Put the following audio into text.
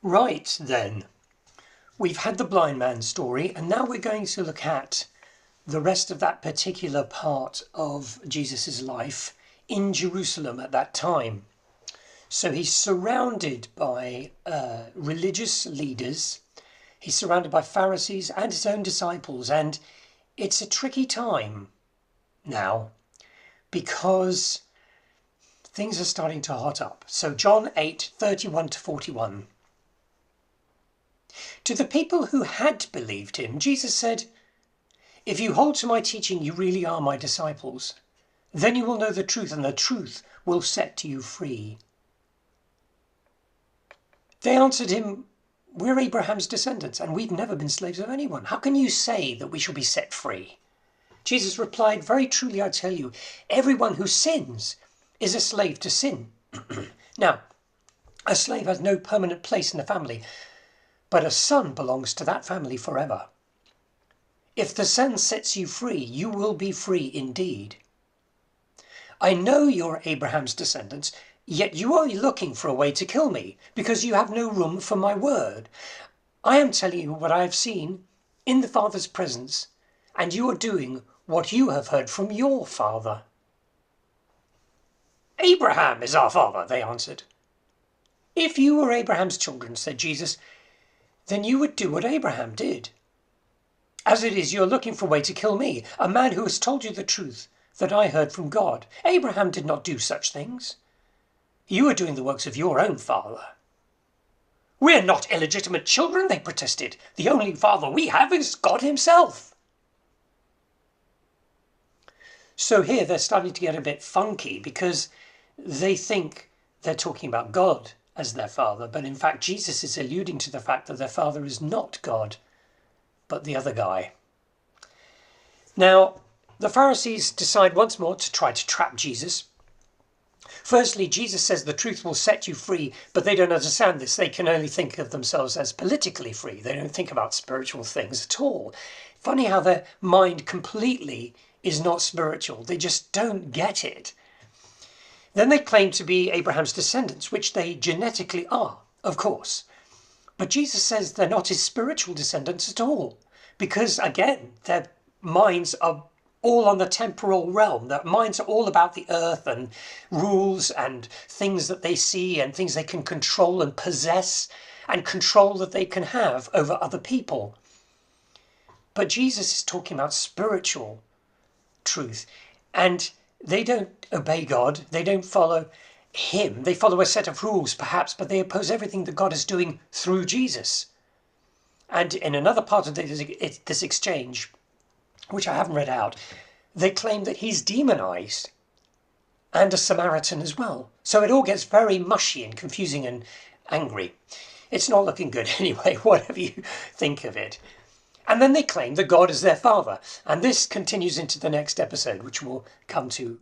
Right then, we've had the blind man story, and now we're going to look at the rest of that particular part of Jesus's life in Jerusalem at that time. So he's surrounded by religious leaders, he's surrounded by Pharisees and his own disciples, and it's a tricky time now because things are starting to hot up. So John 8:31 to 41. To the people who had believed him, Jesus said, "If you hold to my teaching, you really are my disciples. Then you will know the truth, and the truth will set you free." They answered him, "We're Abraham's descendants, and we've never been slaves of anyone. How can you say that we shall be set free?" Jesus replied, "Very truly I tell you, everyone who sins is a slave to sin. Now, a slave has no permanent place in the family, but a son belongs to that family forever. If the son sets you free, you will be free indeed. I know you're Abraham's descendants, yet you are looking for a way to kill me, because you have no room for my word. I am telling you what I have seen in the Father's presence, and you are doing what you have heard from your father." "Abraham is our father," they answered. "If you were Abraham's children," said Jesus, "then you would do what Abraham did. As it is, you are looking for a way to kill me, a man who has told you the truth that I heard from God. Abraham did not do such things. You are doing the works of your own father." "We're not illegitimate children," they protested. "The only father we have is God himself." So here they're starting to get a bit funky because they think they're talking about God as their father, but in fact Jesus is alluding to the fact that their father is not God, but the other guy. Now, the Pharisees decide once more to try to trap Jesus. Firstly, Jesus says the truth will set you free, but they don't understand this. They can only think of themselves as politically free. They don't think about spiritual things at all. Funny how their mind completely is not spiritual. They just don't get it. Then they claim to be Abraham's descendants, which they genetically are, of course. But Jesus says they're not his spiritual descendants at all, because again, their minds are all on the temporal realm. Their minds are all about the earth and rules and things that they see and things they can control and possess and control that they can have over other people. But Jesus is talking about spiritual truth, and they don't obey God. They don't follow him. They follow a set of rules, perhaps, but they oppose everything that God is doing through Jesus. And in another part of this exchange, which I haven't read out, they claim that he's demonized and a Samaritan as well. So it all gets very mushy and confusing and angry. It's not looking good anyway, whatever you think of it. And then they claim that God is their father. And this continues into the next episode, which we'll come to.